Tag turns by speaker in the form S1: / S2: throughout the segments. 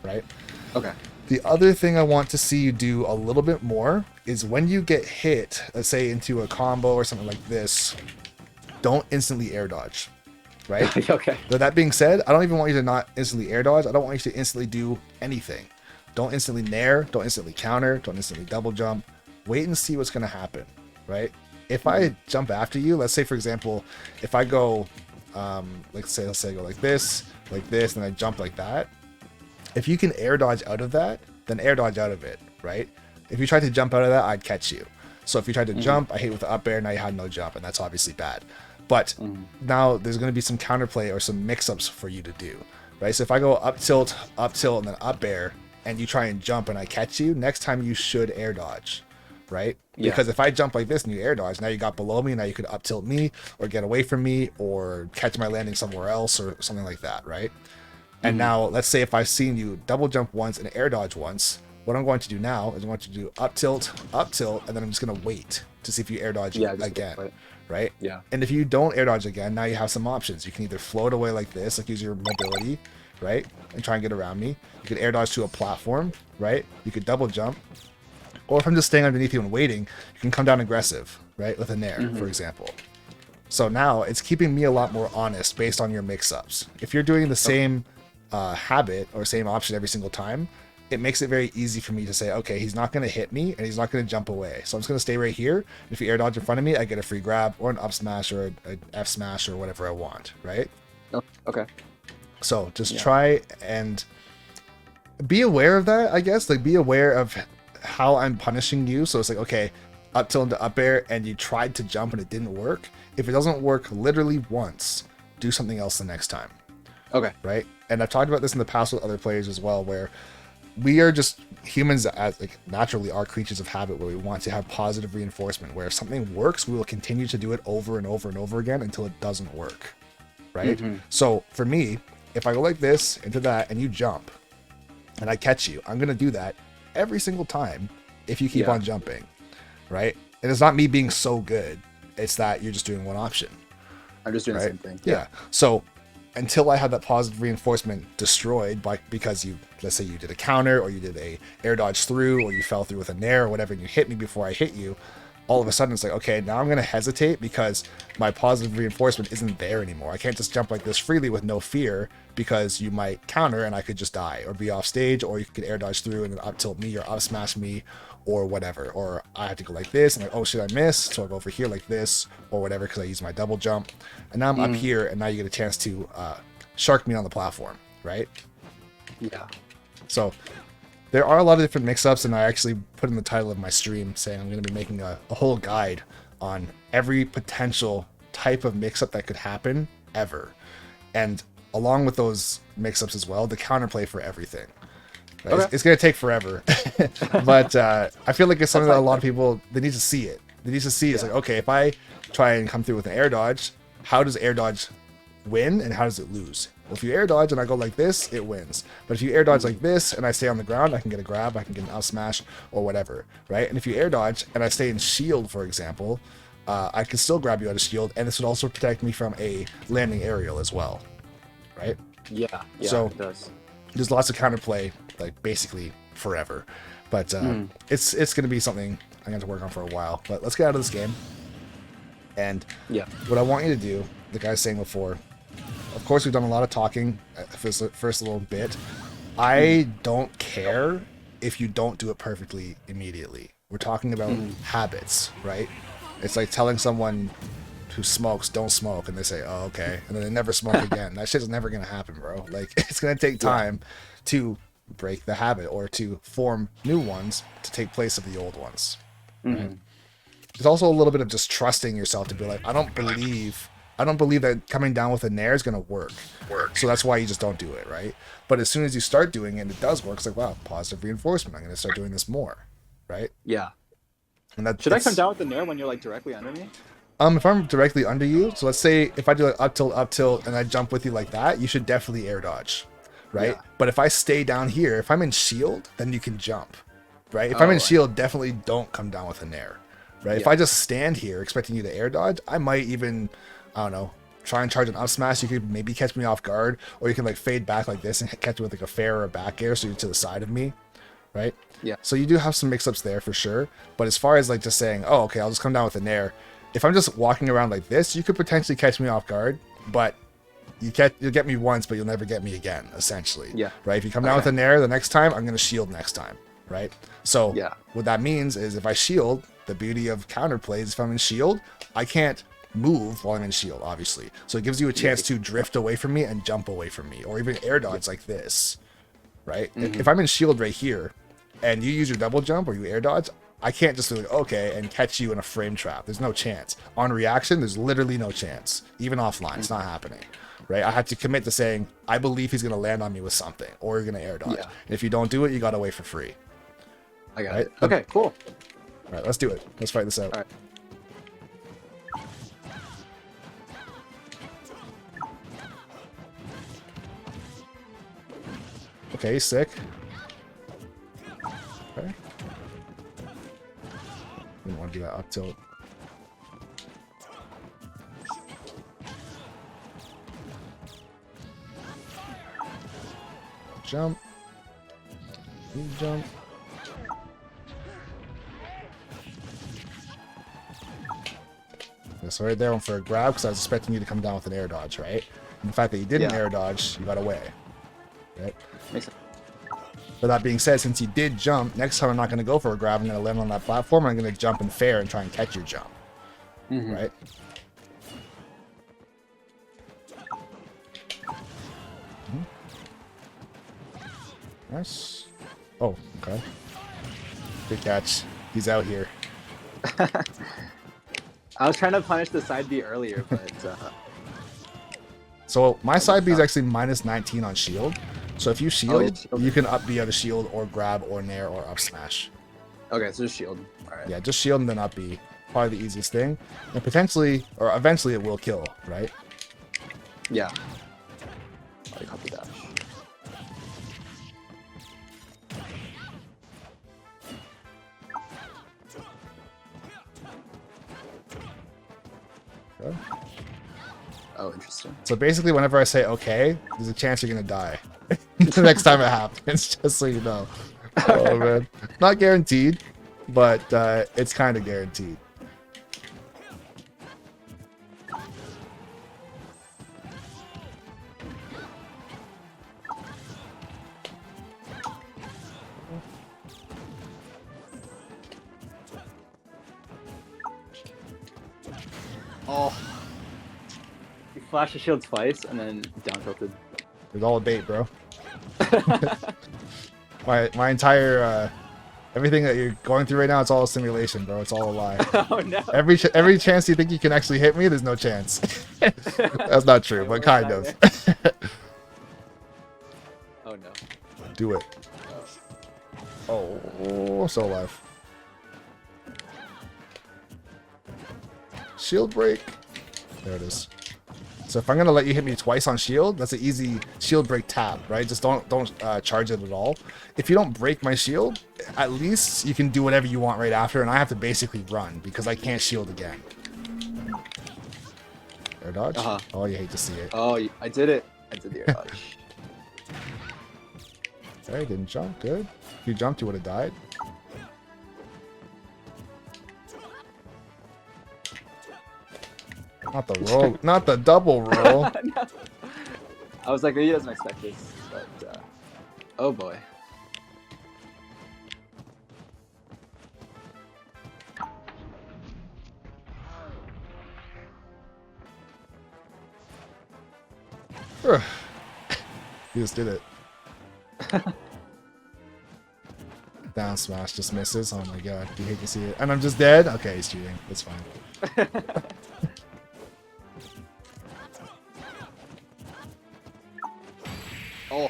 S1: Right?
S2: Okay.
S1: The other thing I want to see you do a little bit more is when you get hit, let's say into a combo or something like this, don't instantly air dodge, right?
S2: Okay.
S1: But that being said, I don't even want you to not instantly air dodge. I don't want you to instantly do anything. Don't instantly nair, don't instantly counter, don't instantly double jump. Wait and see what's going to happen, right? If I jump after you, let's say, for example, if I go, let's say I go like this, and I jump like that. If you can air dodge out of that, then air dodge out of it, right? If you tried to jump out of that, I'd catch you. So if you tried to jump, I hit with the up air, now you had no jump, and that's obviously bad. But now there's going to be some counterplay or some mix-ups for you to do, right? So if I go up tilt, and then up air, and you try and jump and I catch you, next time you should air dodge, right?
S2: Yeah.
S1: Because if I jump like this and you air dodge, now you got below me, now you could up tilt me or get away from me or catch my landing somewhere else or something like that, right? And now let's say if I've seen you double jump once and air dodge once, what I'm going to do now is I'm going to do up tilt, and then I'm just going to wait to see if you air dodge again, right?
S2: Yeah.
S1: And if you don't air dodge again, now you have some options. You can either float away like this, like use your mobility, right? And try and get around me. You could air dodge to a platform, right? You could double jump. Or if I'm just staying underneath you and waiting, you can come down aggressive, right? With a nair, for example. So now it's keeping me a lot more honest based on your mix-ups. If you're doing the same habit or same option every single time, it makes it very easy for me to say, okay, he's not going to hit me and he's not going to jump away. So I'm just going to stay right here. If you air dodge in front of me, I get a free grab or an up smash or an F smash or whatever I want, right?
S2: Okay.
S1: So just try and be aware of that, I guess. Like, be aware of how I'm punishing you. So it's like, okay, up tilt into up air and you tried to jump and it didn't work. If it doesn't work literally once, do something else the next time.
S2: Okay.
S1: Right? And I've talked about this in the past with other players as well, where we are just humans, as like naturally are creatures of habit, where we want to have positive reinforcement, where if something works, we will continue to do it over and over and over again until it doesn't work. Right? So for me, if I go like this into that and you jump and I catch you, I'm going to do that every single time if you keep on jumping. Right? And it's not me being so good. It's that you're just doing one option.
S2: I'm just doing the same thing.
S1: Yeah. So until I have that positive reinforcement destroyed because let's say you did a counter or you did a air dodge through or you fell through with a nair or whatever and you hit me before I hit you, all of a sudden it's like, okay, now I'm going to hesitate because my positive reinforcement isn't there anymore. I can't just jump like this freely with no fear because you might counter and I could just die or be off stage, or you could air dodge through and then up tilt me or up smash me or whatever. Or I have to go like this and like, oh shit, I missed. So I go over here like this or whatever because I use my double jump. And now I'm up here and now you get a chance to shark me on the platform, right?
S2: Yeah.
S1: So there are a lot of different mix-ups, and I actually put in the title of my stream saying I'm going to be making a whole guide on every potential type of mix-up that could happen ever. And along with those mix-ups as well, the counterplay for everything. Right?
S2: Okay.
S1: It's going to take forever. But I feel like it's something that a lot of people, they need to see it. They need to see it's like, okay, if I try and come through with an air dodge, how does air dodge win and how does it lose? Well, if you air dodge and I go like this, it wins. But if you air dodge like this and I stay on the ground, I can get a grab, I can get an up smash or whatever, right? And if you air dodge and I stay in shield, for example, I can still grab you out of shield, and this would also protect me from a landing aerial as well, right?
S2: Yeah,
S1: So
S2: it does.
S1: There's lots of counterplay, like basically forever. But it's going to be something I'm going to work on for a while. But let's get out of this game. And what I want you to do, like I was saying before, of course, we've done a lot of talking for this first little bit. I don't care if you don't do it perfectly immediately. We're talking about habits, right? It's like telling someone who smokes, don't smoke, and they say, oh, okay, and then they never smoke again. That shit's never going to happen, bro. Like, it's going to take time to break the habit or to form new ones to take place of the old ones. Right? There's also a little bit of just trusting yourself to be like, I don't believe that coming down with a nair is going to work. So that's why you just don't do it, right? But as soon as you start doing it and it does work, it's like, wow, positive reinforcement. I'm going to start doing this more, right?
S2: Yeah.
S1: And
S2: Should I come down with the nair when you're like directly under me?
S1: If I'm directly under you, so let's say if I do like up tilt, and I jump with you like that, you should definitely air dodge, right?
S2: Yeah.
S1: But if I stay down here, if I'm in shield, then you can jump, right? If I'm in shield, definitely don't come down with a nair, right? If I just stand here expecting you to air dodge, I might even, I don't know, try and charge an up smash, you could maybe catch me off guard, or you can like fade back like this and catch me with like a fair or a back air, so you're to the side of me, right?
S2: Yeah.
S1: So you do have some mix-ups there for sure. But as far as like just saying, oh, okay, I'll just come down with a nair. If I'm just walking around like this, you could potentially catch me off guard, but you'll get me once, but you'll never get me again, essentially.
S2: Yeah.
S1: Right? If you come down with a nair the next time, I'm going to shield next time, right? So what that means is if I shield, the beauty of counterplay is if I'm in shield, I can't move while I'm in shield, obviously. So it gives you a chance to drift away from me and jump away from me, or even air dodge like this, right? If I'm in shield right here, and you use your double jump or you air dodge, I can't just be like, okay, and catch you in a frame trap. There's no chance. On reaction, there's literally no chance. Even offline, it's not happening, right? I have to commit to saying, I believe he's going to land on me with something, or you're going to air dodge. And if you don't do it, you got away for free.
S2: I got it. Okay, cool.
S1: All right, let's do it. Let's fight this out.
S2: All right.
S1: Okay, sick. Okay. Didn't want to do that up tilt. Jump. You jump. So right there went for a grab because I was expecting you to come down with an air dodge, right? And the fact that you didn't air dodge, you got away. Right?
S2: Makes sense.
S1: But that being said, since you did jump, next time I'm not going to go for a grab. I'm going to land on that platform. I'm going to jump in fair and try and catch your jump. Right? Nice. Oh, okay. Good catch. He's out here.
S2: I was trying to punish the side B earlier, but...
S1: So my side B is actually minus 19 on shield. So if you shield, you can up B out of shield or grab or nair or up smash.
S2: Okay, so just shield. All right.
S1: Yeah, just shield and then up B. Probably the easiest thing. And potentially, or eventually it will kill, right?
S2: Yeah. I copy dash.
S1: Okay.
S2: Oh, interesting.
S1: So basically, whenever I say okay, there's a chance you're gonna die. The next time it happens, just so you know. Oh man, not guaranteed, but it's kind of guaranteed.
S2: Oh. You flashed the shield twice and then down tilted.
S1: It's all a bait, bro. my entire everything that you're going through right now, it's all a simulation, bro. It's all a lie.
S2: Oh no.
S1: Every chance you think you can actually hit me, there's no chance. That's not true, but kind of.
S2: Oh no.
S1: Do it. Oh, so alive. Shield break. There it is. So if I'm gonna let you hit me twice on shield, that's an easy shield break tap, right? Just don't charge it at all. If you don't break my shield, at least you can do whatever you want right after, and I have to basically run because I can't shield again. Air dodge? Oh, you hate to see it.
S2: Oh, I did it. I did the air dodge.
S1: Okay, didn't jump. Good. If you jumped, you would have died. Not the roll, not the double roll.
S2: No. I was like, maybe he doesn't expect this, but oh boy.
S1: You just did it. Down smash just misses. Oh my god, you hate to see it. And I'm just dead? Okay, he's cheating. It's fine.
S2: Oh.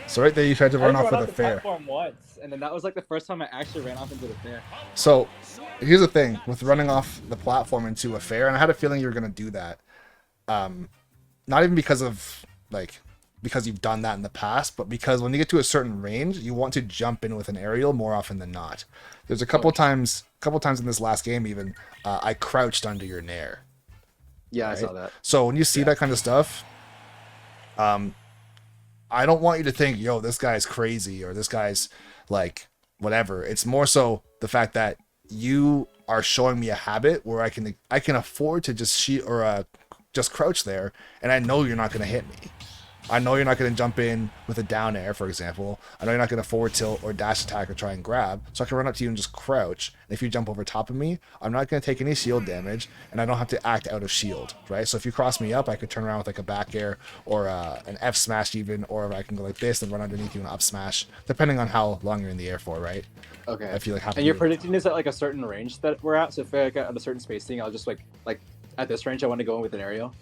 S1: So right there you tried to run off with a fair.
S2: Once, and then that was like the first time I actually ran off into the fair.
S1: So here's the thing with running off the platform into a fair, and I had a feeling you were gonna do that. Not even because of because you've done that in the past, but because when you get to a certain range, you want to jump in with an aerial more often than not. There's a couple times in this last game even, I crouched under your nair.
S2: Yeah,
S1: right?
S2: I saw that.
S1: So when you see that kind of stuff, I don't want you to think, yo, this guy's crazy or this guy's like whatever. It's more so the fact that you are showing me a habit where I can afford to just just crouch there, and I know you're not going to hit me. I know you're not going to jump in with a down air, for example. I know you're not going to forward tilt or dash attack or try and grab. So I can run up to you and just crouch. And if you jump over top of me, I'm not going to take any shield damage, and I don't have to act out of shield, right? So if you cross me up, I could turn around with like a back air or an F smash even, or I can go like this and run underneath you and up smash, depending on how long you're in the air for, right?
S2: Okay.
S1: If you like have
S2: and you're predicting this at like a certain range that we're at. So if I got at a certain spacing, I'll just like at this range, I want to go in with an aerial.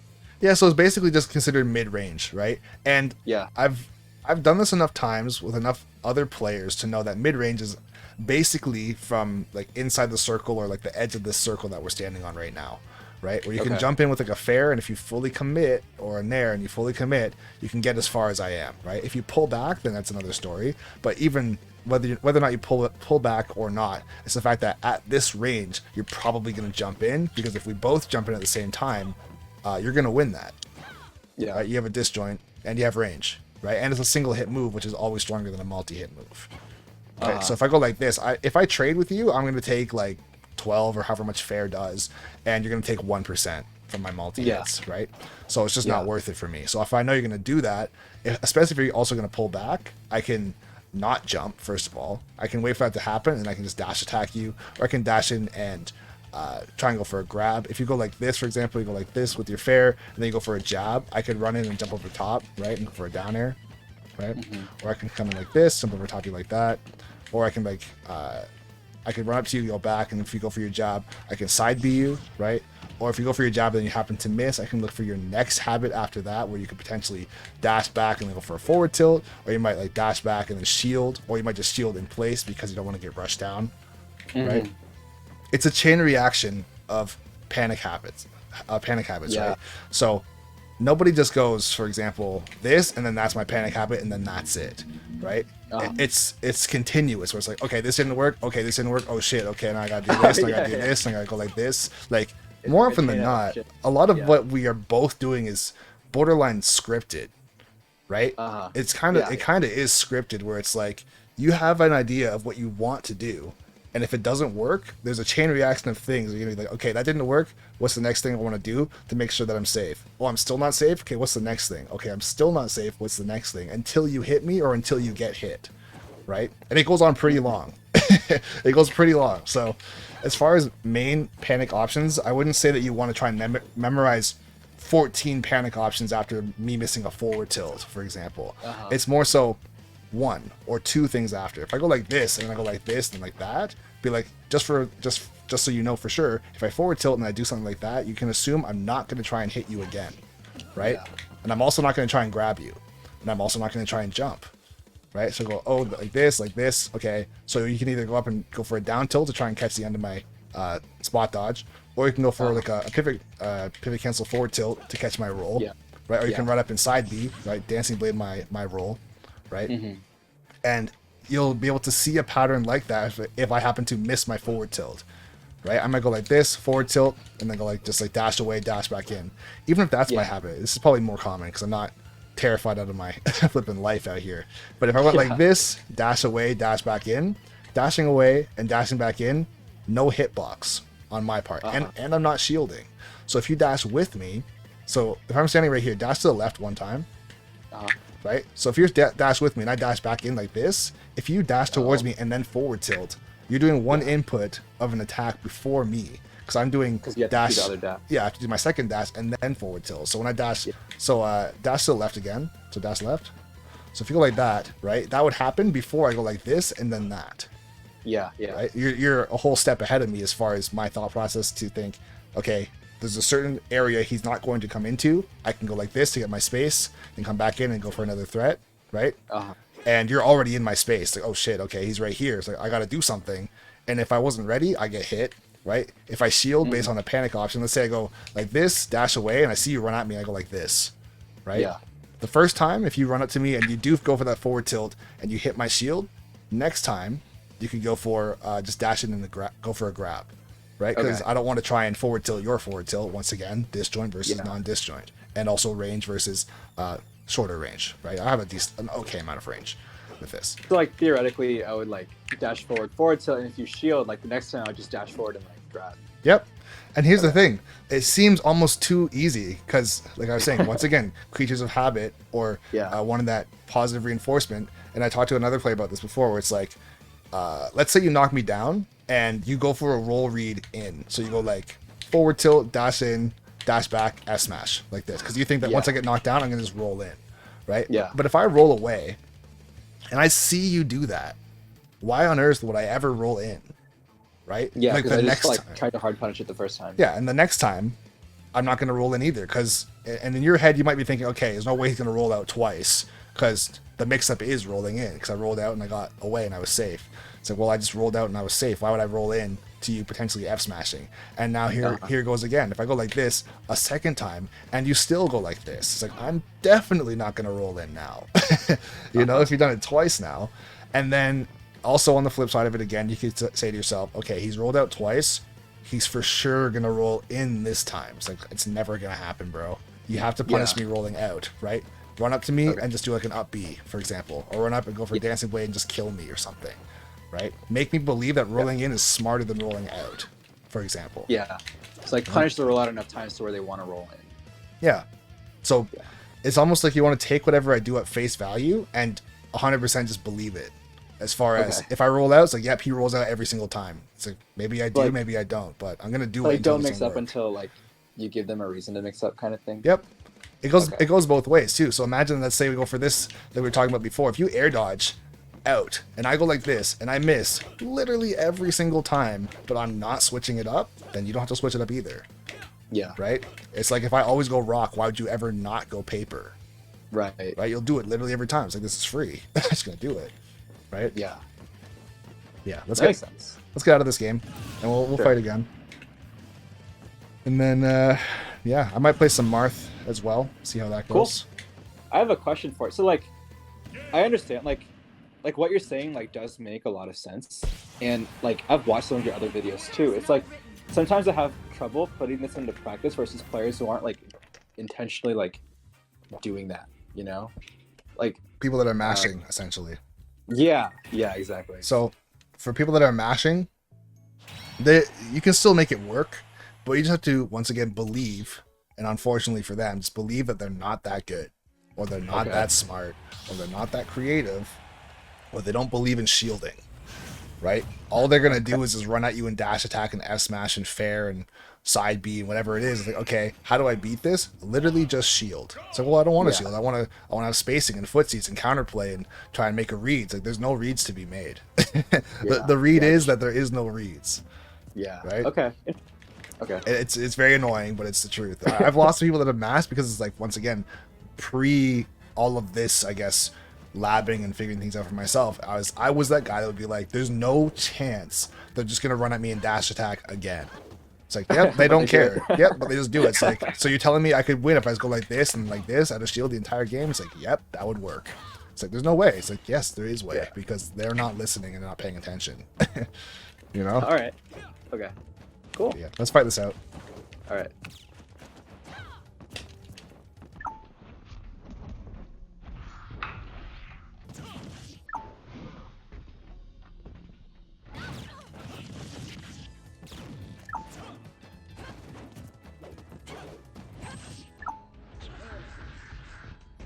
S1: Yeah, so it's basically just considered mid-range, right? And
S2: yeah,
S1: I've done this enough times with enough other players to know that mid-range is basically from like inside the circle or like the edge of this circle that we're standing on right now, right? Where you can jump in with like a fair, and if you fully commit, or a nair and you fully commit, you can get as far as I am, right? If you pull back, then that's another story. But even whether or not you pull back or not, it's the fact that at this range, you're probably going to jump in, because if we both jump in at the same time, you're going to win that.
S2: Yeah.
S1: Right? You have a disjoint and you have range, right? And it's a single hit move, which is always stronger than a multi-hit move. Right? So if I go like this, if I trade with you, I'm going to take like 12 or however much fair does, and you're going to take 1% from my multi-hits, right? So it's just not worth it for me. So if I know you're going to do that, especially if you're also going to pull back, I can not jump, first of all. I can wait for that to happen, and I can just dash attack you, or I can dash in and try and go for a grab. If you go like this, for example, you go like this with your fair, and then you go for a jab, I could run in and jump over top, right, and go for a down air, right? Or I can come in like this, jump over top you like that, or I can like I can run up to you, go back, and if you go for your jab, I can side B you, right? Or if you go for your jab and you happen to miss, I can look for your next habit after that, where you could potentially dash back and then go for a forward tilt, or you might like dash back and then shield, or you might just shield in place because you don't want to get rushed down, right? It's a chain reaction of panic habits, right? So nobody just goes, for example, this, and then that's my panic habit, and then that's it, right? It's continuous, where it's like, okay, this didn't work, okay, this didn't work, oh shit, okay, now I gotta do this, and I gotta do this, and I gotta go like this. Like, more often than not, a lot of what we are both doing is borderline scripted, right? It's kind of, it kind of is scripted, where it's like, you have an idea of what you want to do, and if it doesn't work, there's a chain reaction of things. You're gonna be like, okay, that didn't work. What's the next thing I want to do to make sure that I'm safe? Oh, I'm still not safe. Okay, what's the next thing? Okay, I'm still not safe. What's the next thing? Until you hit me or until you get hit, right? And it goes on pretty long. It goes pretty long. So, as far as main panic options, I wouldn't say that you want to try and memorize 14 panic options after me missing a forward tilt, for example. It's more so 1 or 2 things after. If I go like this and then I go like this and like that, be like, just so you know for sure, if I forward tilt and I do something like that, you can assume I'm not going to try and hit you again, right? And I'm also not going to try and grab you, and I'm also not going to try and jump, right? So go, oh, like this, okay. So you can either go up and go for a down tilt to try and catch the end of my spot dodge, or you can go for like a pivot cancel forward tilt to catch my roll, right? Or you can run up inside B, right? Dancing blade my roll, right? And you'll be able to see a pattern like that if I happen to miss my forward tilt, right? I might go like this, forward tilt, and then go like just like dash away, dash back in. Even if that's my habit, this is probably more common because I'm not terrified out of my flipping life out here. But if I went like this, dash away, dash back in, dashing away and dashing back in, no hitbox on my part, and I'm not shielding. So if you dash with me, so if I'm standing right here, dash to the left one time. Right? So if you're dash with me and I dash back in like this, if you dash towards me and then forward tilt, you're doing one input of an attack before me. Because I'm doing dash. Yeah, I have to do my second dash and then forward tilt. So when I dash, dash to the left again. So dash left. So if you go like that, right, that would happen before I go like this and then that. Right? You're a whole step ahead of me as far as my thought process to think, okay, there's a certain area he's not going to come into. I can go like this to get my space and come back in and go for another threat, right? And you're already in my space. Like, oh shit, okay, he's right here. It's like, I got to do something. And if I wasn't ready, I get hit, right? If I shield based on a panic option, let's say I go like this, dash away, and I see you run at me, I go like this, right? The first time, if you run up to me and you do go for that forward tilt and you hit my shield, next time you can go for just dash in and go for a grab. right? Because I don't want to try and forward tilt your forward tilt once again, disjoint versus non-disjoint, and also range versus shorter range, right? I have an okay amount of range with this.
S2: So like theoretically, I would like dash forward tilt, and if you shield, like the next time I would just dash forward and like grab.
S1: Yep. And here's the thing, it seems almost too easy because, like I was saying, once again, creatures of habit or wanting that positive reinforcement. And I talked to another player about this before, where it's like, let's say you knock me down and you go for a roll read in. So you go like forward tilt, dash in, dash back, S smash like this. Because you think that once I get knocked down, I'm going to just roll in, right?
S2: Yeah.
S1: But if I roll away and I see you do that, why on earth would I ever roll in? Right?
S2: Yeah,
S1: like
S2: the next time. Tried to hard punish it the first time.
S1: Yeah, and the next time, I'm not going to roll in either. And in your head, you might be thinking, okay, there's no way he's going to roll out twice because the mix-up is rolling in because I rolled out and I got away and I was safe. It's like, well, I just rolled out and I was safe. Why would I roll in to you potentially F-smashing? And now here goes again. If I go like this a second time and you still go like this, it's like, I'm definitely not going to roll in now. You know, if you've done it twice now. And then also on the flip side of it again, you could say to yourself, okay, he's rolled out twice. He's for sure going to roll in this time. It's like, it's never going to happen, bro. You have to punish me rolling out, right? Run up to me and just do like an up B, for example. Or run up and go for a dancing blade and just kill me or something, right? Make me believe that rolling in is smarter than rolling out, for example.
S2: Yeah. It's like punish the rollout enough times to where they want to roll in.
S1: Yeah. So it's almost like you want to take whatever I do at face value and 100% just believe it. As far as if I roll out, it's like, yep, he rolls out every single time. It's like, maybe I do, like, maybe I don't, but I'm gonna do it.
S2: Like, don't mix up until like you give them a reason to mix up, kind of thing.
S1: Yep, it goes both ways too. So imagine, let's say we go for this that we were talking about before. If you air dodge out and I go like this and I miss literally every single time, but I'm not switching it up, then you don't have to switch it up either.
S2: Yeah.
S1: Right. It's like if I always go rock, why would you ever not go paper?
S2: Right.
S1: Right. You'll do it literally every time. It's like, this is free. I'm just gonna do it. Right?
S2: Yeah.
S1: Yeah.
S2: Let's get
S1: out of this game, and we'll fight again. And then, yeah, I might play some Marth as well. See how that goes.
S2: Cool. I have a question for it. So, like, I understand, like what you're saying, like, does make a lot of sense. And like, I've watched some of your other videos too. It's like sometimes I have trouble putting this into practice versus players who aren't like intentionally like doing that. You know, like
S1: people that are mashing essentially.
S2: Yeah, exactly.
S1: So for people that are mashing, you can still make it work, but you just have to, once again, believe, and unfortunately for them, just believe that they're not that good, or they're not that smart, or they're not that creative, or they don't believe in shielding, right? All they're going to do is just run at you and dash attack and F smash and fair and side B and whatever it is. It's like, okay, how do I beat this? Literally just shield. It's like, well, I don't want to shield. I want to have spacing and footsies and counterplay and try and make a read. It's like, there's no reads to be made. The read is that there is no reads.
S2: Yeah.
S1: Right.
S2: Okay.
S1: It's very annoying, but it's the truth. I've lost people that have masked because it's like, once again, pre all of this, I guess, labbing and figuring things out for myself, I was that guy that would be like, there's no chance they're just gonna run at me and dash attack again. It's like, yep, they don't care. Yep, but they just do it. It's like, so you're telling me I could win if I just go like this and like this, I'd have shield the entire game? It's like, yep, that would work. It's like, there's no way. It's like, yes, there is way, because they're not listening and they're not paying attention. You know?
S2: All right. Okay. Cool.
S1: Yeah, let's fight this out.
S2: All right.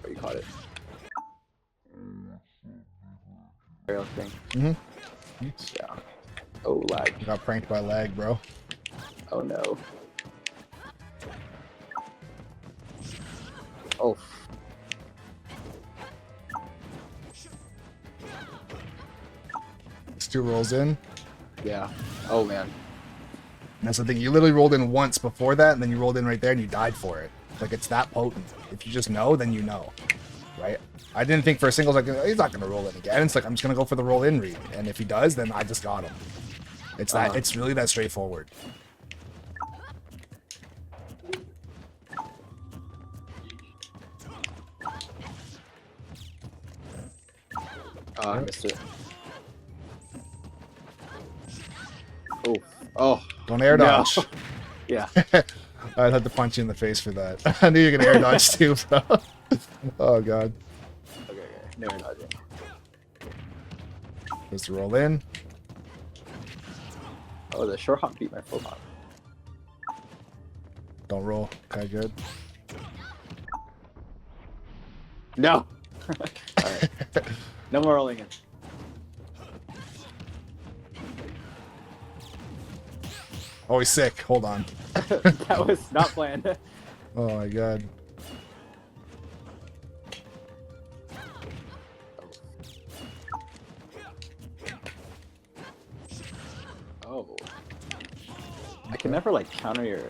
S2: You caught it. Aerial thing. Yeah. Oh, lag.
S1: You got pranked by lag, bro.
S2: Oh no. Oh.
S1: Stu rolls in.
S2: Yeah. Oh man.
S1: And that's the thing. You literally rolled in once before that, and then you rolled in right there, and you died for it. Like, it's that potent. If you just know, then you know, right? I didn't think for a single second, he's not going to roll in again. It's like, I'm just going to go for the roll in read. And if he does, then I just got him. It's that. It's really that straightforward.
S2: I missed it. Oh. Oh.
S1: Don't air dodge.
S2: No. Yeah.
S1: I'd have to punch you in the face for that. I knew you were gonna air dodge too, bro. Oh god.
S2: Okay. No air dodging.
S1: Just roll in.
S2: Oh, the short hop beat my full hop.
S1: Don't roll. Okay, good.
S2: No. Alright. No more rolling in.
S1: Oh, he's sick. Hold on.
S2: That was not planned.
S1: Oh my god.
S2: Oh. I can never like counter your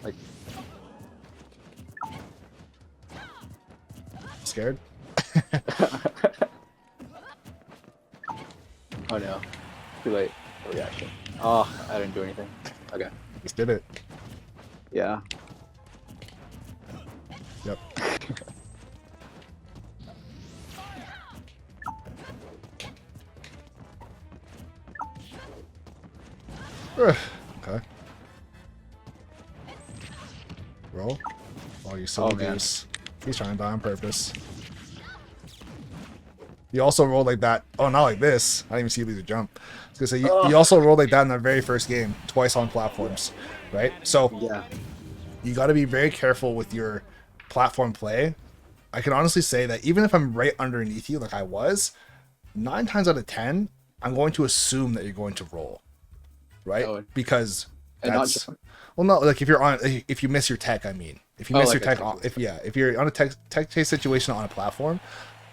S2: like.
S1: Scared?
S2: Oh no. Too late. A reaction. Oh, I didn't do anything. Okay.
S1: Just did it.
S2: Yeah.
S1: Yep. Okay. Roll. Oh, you silly goose. He's trying to die on purpose. You also rolled like that. Oh, not like this. I didn't even see you lose a jump. I was gonna say you also rolled like that in the very first game, twice on platforms, right? So
S2: Yeah.
S1: you got to be very careful with your platform play. I can honestly say that even if I'm right underneath you, like I was, 9 times out of 10, I'm going to assume that you're going to roll, right?
S2: Oh,
S1: because
S2: and not
S1: that's
S2: jump.
S1: well, no, like if you miss your tech, I mean, if you miss
S2: like
S1: your
S2: a
S1: tech,
S2: tech
S1: if you're on a tech chase situation on a platform,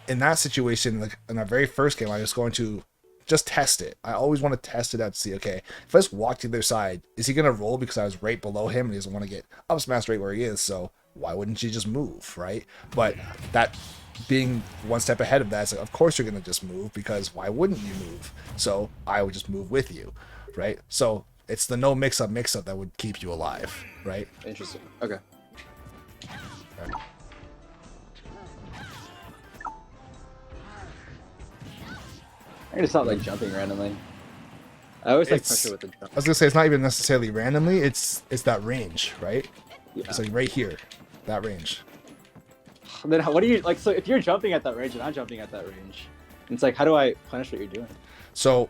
S1: in that situation, like in our very first game, I was going to just test it. I always want to test it out to see, okay, if I just walk to the other side, is he going to roll because I was right below him and he doesn't want to get up smash right where he is? So why wouldn't you just move, right? But that being one step ahead of that, it's like, of course you're going to just move because why wouldn't you move? So I would just move with you, right? So it's the no mix-up that would keep you alive, right?
S2: Interesting. Okay. I can stop like jumping randomly. I always like pressure with the jump.
S1: I was gonna say it's not even necessarily randomly. It's that range, right?
S2: Yeah.
S1: It's like right here, that range.
S2: Then what do you like? So if you're jumping at that range and I'm jumping at that range, it's like how do I punish what you're doing?
S1: So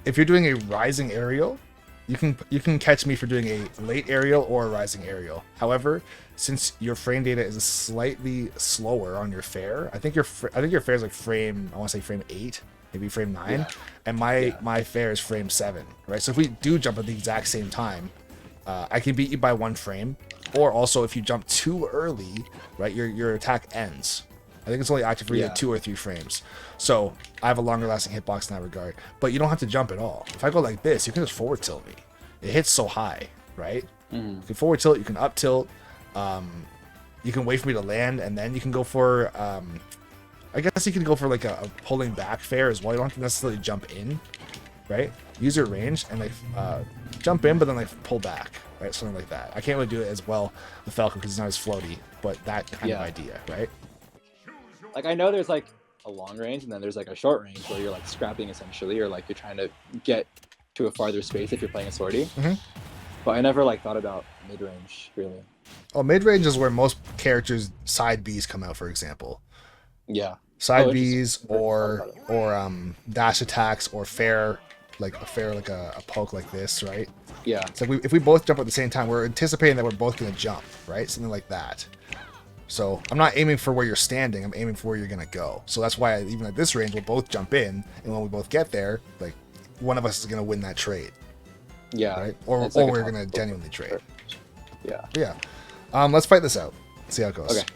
S1: if you're doing a rising aerial, you can catch me for doing a late aerial or a rising aerial. However, since your frame data is slightly slower on your fair, I think your fair is like frame, I want to say frame 8, maybe frame 9, and my fair is frame 7, right? So if we do jump at the exact same time, I can beat you by 1 frame. Or also if you jump too early, right, your attack ends. I think it's only active for either 2 or 3 frames. So I have a longer lasting hitbox in that regard. But you don't have to jump at all. If I go like this, you can just forward tilt me. It hits so high, right? You can forward tilt, you can up tilt, you can wait for me to land, and then you can go for I guess you can go for like a pulling back fair as well. You don't have to necessarily jump in, right? Use your range and like jump in, but then like pull back, right? Something like that. I can't really do it as well with Falco because it's not as floaty, but that kind of idea, right?
S2: Like I know there's like a long range and then there's like a short range where you're like scrapping essentially, or like you're trying to get to a farther space if you're playing a sortie. But I never like thought about mid range really.
S1: Oh, mid range is where most characters side Bs come out, for example.
S2: Yeah.
S1: Side Bs or dash attacks or fair like a poke like this, right?
S2: Yeah.
S1: It's like if we both jump at the same time, we're anticipating that we're both gonna jump, right? Something like that. So I'm not aiming for where you're standing, I'm aiming for where you're gonna go. So that's why even at this range we'll both jump in, and when we both get there, like one of us is gonna win that trade.
S2: Yeah.
S1: Right? Or
S2: like
S1: we're gonna genuinely trade.
S2: Yeah.
S1: But yeah. Let's fight this out. See how it goes.
S2: Okay.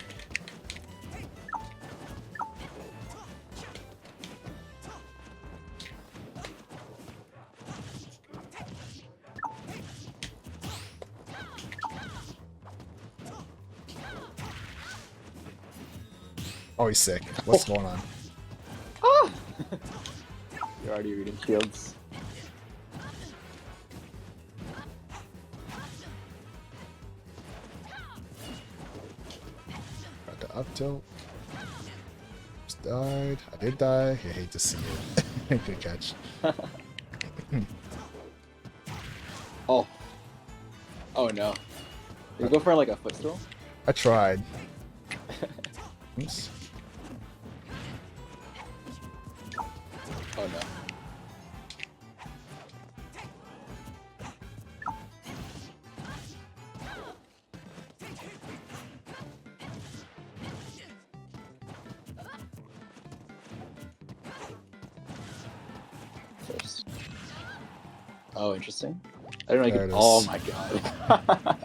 S1: Oh, he's sick. What's going on?
S2: You're already reading shields.
S1: Got to up tilt. Just died. I did die. I hate to see it. Good catch.
S2: Oh. Oh no. Did you go for like a footstool?
S1: I tried. Oops.
S2: Oh no. First. Oh, interesting. I don't know.
S1: There it is.
S2: Oh my god.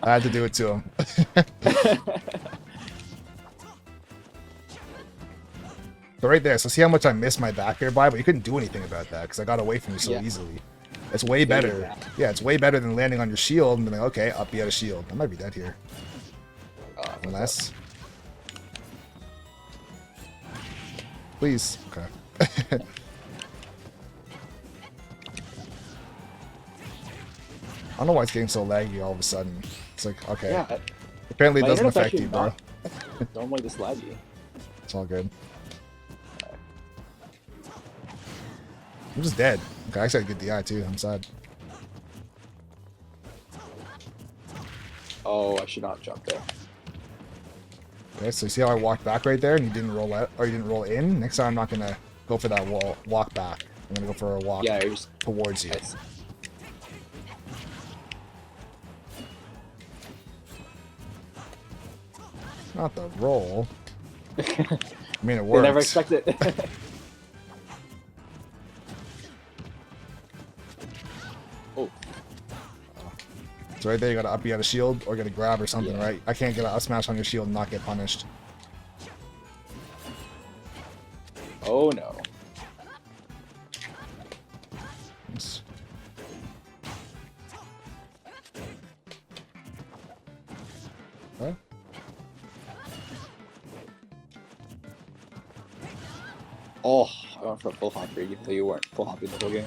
S1: I had to do it to him. So right there, so see how much I missed my back air by, but you couldn't do anything about that because I got away from you so easily. It's way better. Yeah, it's way better than landing on your shield and being like, okay, up you had a shield. I might be dead here. Unless. Please. Okay. I don't know why it's getting so laggy all of a sudden. It's like, okay.
S2: Yeah,
S1: apparently it doesn't affect you, bro.
S2: Normally this laggy.
S1: It's all good. I'm just dead. Okay, I actually had a good DI too. I'm sad.
S2: Oh, I should not jump there.
S1: Okay, so you see how I walked back right there and you didn't roll out, or you didn't roll in? Next time I'm not gonna go for that walk back. I'm gonna go for a walk towards you.
S2: Nice.
S1: Not the roll. I mean, it works.
S2: They never expect it. Oh.
S1: So right there, you gotta up, you got a shield, or get a grab or something, right? I can't get a smash on your shield and not get punished.
S2: Oh no.
S1: Nice. Huh?
S2: Oh, I went for a full hop even though you weren't full hopping the whole game.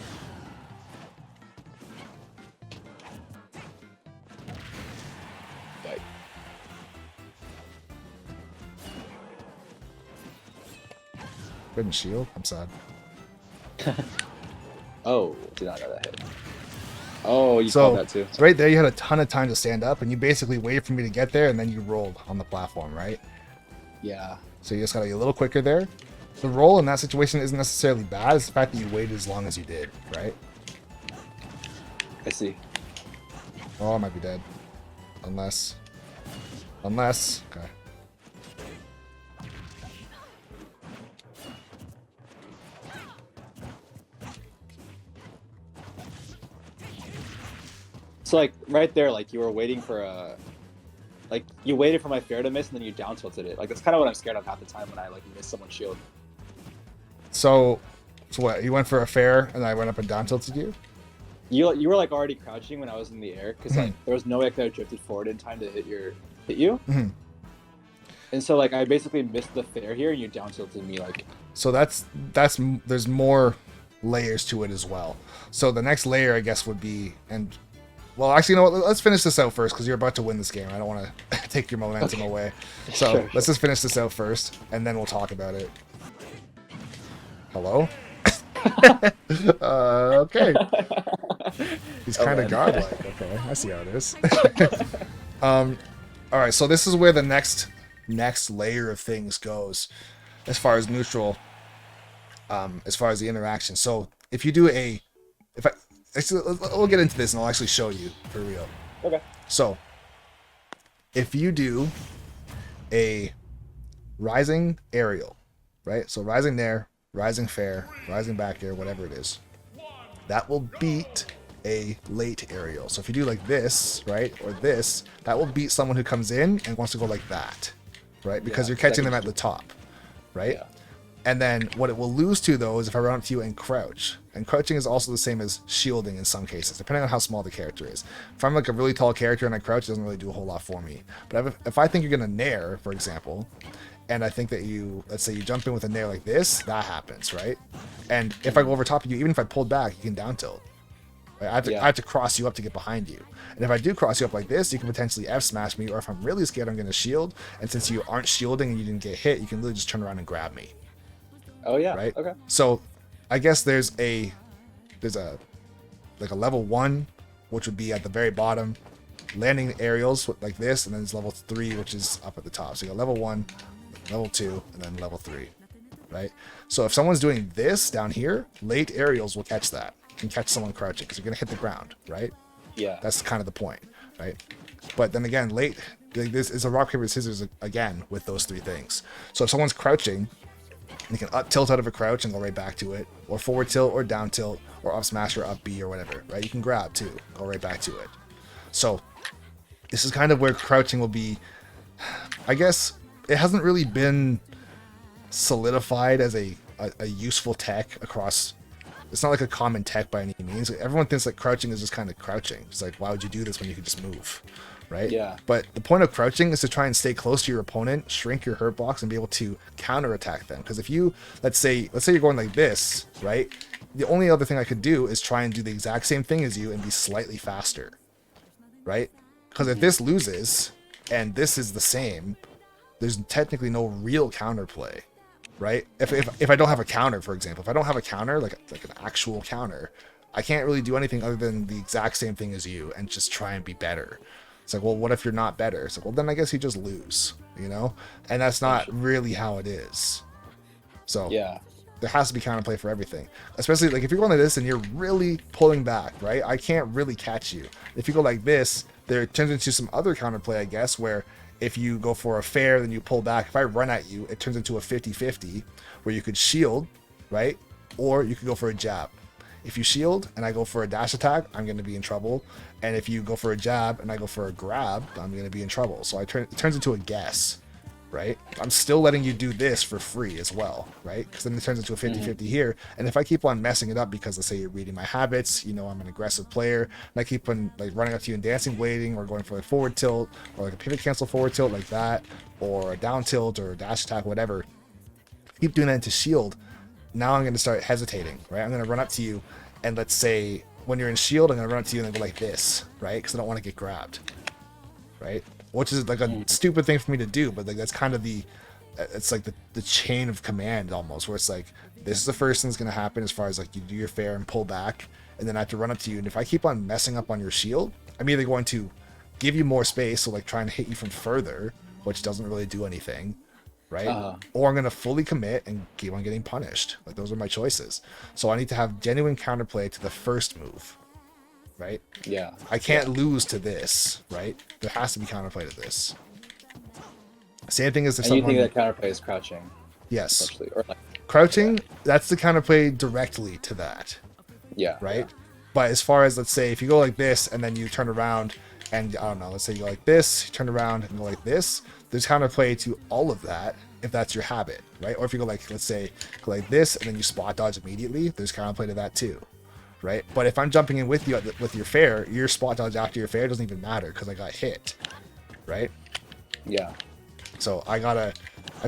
S1: Couldn't shield? I'm sad.
S2: Oh, did not know that hit. Oh, you called that too.
S1: So right there, you had a ton of time to stand up, and you basically waited for me to get there, and then you rolled on the platform, right?
S2: Yeah.
S1: So you just gotta be a little quicker there. The roll in that situation isn't necessarily bad. It's the fact that you waited as long as you did, right?
S2: I see.
S1: Oh, I might be dead. Unless. Okay.
S2: So like right there, like you were waiting for a, like you waited for my fair to miss and then you down tilted it. Like that's kind of what I'm scared of half the time when I like miss someone's shield.
S1: So what? You went for a fair and I went up and down tilted you?
S2: You were like already crouching when I was in the air because like there was no way I could have drifted forward in time to hit you.
S1: Mm-hmm.
S2: And so like I basically missed the fair here and you down tilted me like.
S1: So that's there's more layers to it as well. So the next layer I guess would be, and well actually you know what, let's finish this out first because you're about to win this game. I don't want to take your momentum away. So
S2: Sure.
S1: Let's just finish this out first and then we'll talk about it. Hello? Okay. He's kind of godlike. Okay, I see how it is. All right, so this is where the next layer of things goes, as far as neutral, as far as the interaction. So if you do we'll get into this and I'll actually show you for real.
S2: Okay.
S1: So if you do a rising aerial, right? So rising there, rising fair, rising back air, whatever it is, that will beat a late aerial. So if you do like this, right, or this, that will beat someone who comes in and wants to go like that, right? Because you're catching them at the top, right?
S2: Yeah.
S1: And then what it will lose to, though, is if I run up to you and crouch. And crouching is also the same as shielding in some cases, depending on how small the character is. If I'm like a really tall character and I crouch, it doesn't really do a whole lot for me. But if I think you're going to nair, for example, and I think that let's say you jump in with a nair like this, that happens, right? And if I go over top of you, even if I pulled back, you can down tilt. Right? I have to cross you up to get behind you. And if I do cross you up like this, you can potentially F smash me, or if I'm really scared, I'm going to shield. And since you aren't shielding and you didn't get hit, you can literally just turn around and grab me.
S2: Oh yeah.
S1: Right.
S2: Okay.
S1: So, I guess there's a like a level 1, which would be at the very bottom, landing aerials like this, and then there's level 3, which is up at the top. So you got level 1, level 2, and then level 3, right? So if someone's doing this down here, late aerials will catch that. Can catch someone crouching because you're going to hit the ground, right?
S2: Yeah.
S1: That's kind of the point, right? But then again, late, like this is a rock, paper, scissors again with those 3 things. So if someone's crouching, you can up tilt out of a crouch and go right back to it, or forward tilt or down tilt, or up smash or up B or whatever, right? You can grab too, go right back to it. So this is kind of where crouching will be, I guess it hasn't really been solidified as a useful tech across. It's not like a common tech by any means. Everyone thinks like crouching is just kind of crouching. It's like, why would you do this when you could just move, right?
S2: Yeah.
S1: But the point of crouching is to try and stay close to your opponent, shrink your hurt box, and be able to counterattack them. Because if you, let's say you're going like this, right? The only other thing I could do is try and do the exact same thing as you and be slightly faster, right? Because if this loses and this is the same, there's technically no real counterplay. Right? If I don't have a counter, for example, if I don't have a counter, like an actual counter, I can't really do anything other than the exact same thing as you and just try and be better. It's like, well, what if you're not better? It's like, well, then I guess you just lose, you know? And that's not really how it is. So
S2: yeah,
S1: there has to be counterplay for everything. Especially like if you're going like this and you're really pulling back, right? I can't really catch you. If you go like this, there turns into some other counterplay, I guess, where if you go for a fair, then you pull back. If I run at you, it turns into a 50-50 where you could shield, right? Or you could go for a jab. If you shield and I go for a dash attack, I'm going to be in trouble. And if you go for a jab and I go for a grab, I'm going to be in trouble. So it turns into a guess, right? I'm still letting you do this for free as well, right? Because then it turns into a 50-50 here. And if I keep on messing it up because, let's say, you're reading my habits, you know I'm an aggressive player, and I keep on like running up to you and dancing blading, or going for a forward tilt, or like a pivot cancel forward tilt like that, or a down tilt or a dash attack, whatever, keep doing that into shield, now I'm going to start hesitating, right? I'm going to run up to you, and let's say when you're in shield, I'm going to run up to you and go like this, right? Because I don't want to get grabbed, right? Which is like a stupid thing for me to do, but like that's kind of it's like the chain of command almost, where it's like, this is the first thing that's going to happen as far as like you do your fair and pull back, and then I have to run up to you, and if I keep on messing up on your shield, I'm either going to give you more space, so like trying to hit you from further, which doesn't really do anything, right? Or I'm going to fully commit and keep on getting punished. Like those are my choices. So I need to have genuine counterplay to the first move. Right?
S2: Yeah.
S1: I can't lose to this, right? There has to be counterplay to this. Same thing as if
S2: someone... you think that counterplay is crouching?
S1: Yes.
S2: Or like...
S1: Crouching, that's the counterplay directly to that.
S2: Yeah.
S1: Right? Yeah. But as far as, let's say, if you go like this and then you turn around and, I don't know, let's say you go like this, you turn around and go like this, there's counterplay to all of that if that's your habit, right? Or if you go like, let's say, go like this and then you spot dodge immediately, there's counterplay to that too. Right? But if I'm jumping in with you with your fair, your spot dodge after your fair doesn't even matter because I got hit. Right?
S2: Yeah.
S1: So I have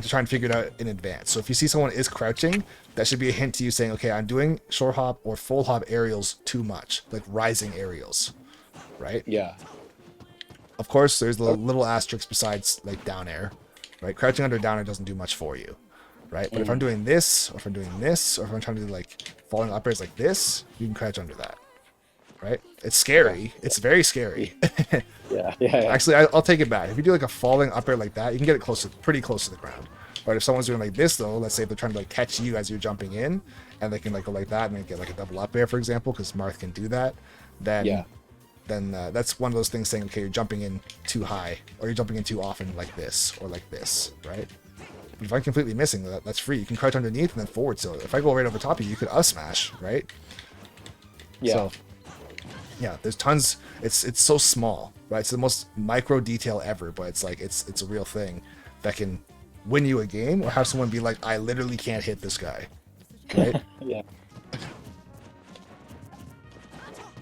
S1: to try and figure it out in advance. So if you see someone is crouching, that should be a hint to you saying, okay, I'm doing short hop or full hop aerials too much, like rising aerials. Right?
S2: Yeah.
S1: Of course, there's the little asterisks besides like down air. Right? Crouching under down air doesn't do much for you. Right? But if I'm doing this, or if I'm doing this, or if I'm trying to do like falling up airs like this, you can crouch under that. Right? It's scary. It's very scary.
S2: Yeah.
S1: Actually, I'll take it back. If you do like a falling up air like that, you can get it pretty close to the ground. But if someone's doing like this though, let's say if they're trying to like catch you as you're jumping in, and they can like go like that and then get like a double up air, for example, because Marth can do that, then that's one of those things saying, okay, you're jumping in too high, or you're jumping in too often like this, or like this, right? If I'm completely missing that, that's free. You can crouch underneath and then forward. So if I go right over top of you, you could up smash, right?
S2: Yeah.
S1: So, yeah, there's tons. It's so small, right? It's the most micro detail ever, but it's like it's a real thing that can win you a game, or have someone be like, I literally can't hit this guy, right?
S2: Yeah.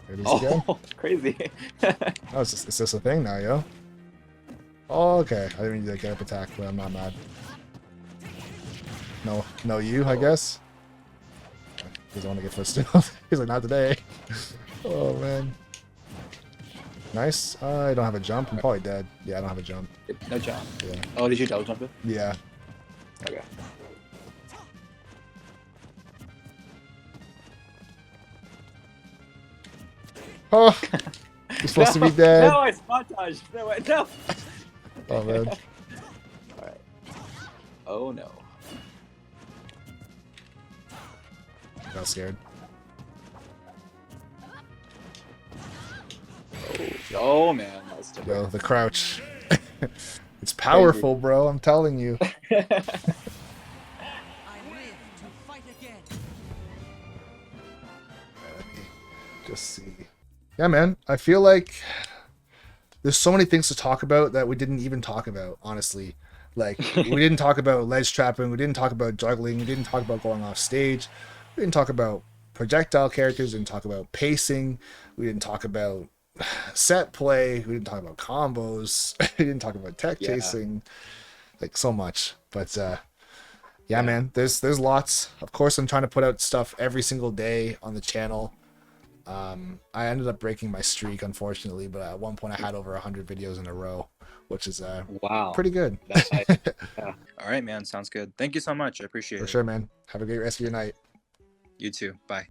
S1: There it is again.
S2: Crazy.
S1: Oh, it's just a thing now, yo. Oh, okay. I didn't need to get up attack, but I'm not mad. No, you, I guess. He doesn't want to get footstool. He's like, not today. Oh, man. Nice. I don't have a jump. I'm probably dead. Yeah, I don't have a jump.
S2: No jump?
S1: Yeah.
S2: Oh, did you double jump it?
S1: Yeah.
S2: Okay.
S1: Oh! You're supposed to be dead.
S2: No, I montage. No, wait, no.
S1: Oh man.
S2: All right. Oh no.
S1: I got scared.
S2: Oh man, that was
S1: Yo, the crouch. It's powerful, bro. I'm telling you. Just see. Yeah, man. I feel like there's so many things to talk about that we didn't even talk about, honestly. Like, we didn't talk about ledge trapping. We didn't talk about juggling. We didn't talk about going off stage. We didn't talk about projectile characters. We didn't talk about pacing. We didn't talk about set play. We didn't talk about combos. We didn't talk about tech chasing. Like, so much. But, yeah, man. There's lots. Of course, I'm trying to put out stuff every single day on the channel. I ended up breaking my streak, unfortunately, but at one point I had over 100 videos in a row, which is
S2: wow,
S1: pretty good.
S2: Yeah. All right, man. Sounds good. Thank you so much. I appreciate it.
S1: For sure, man. Have a great rest of your night.
S2: You too. Bye.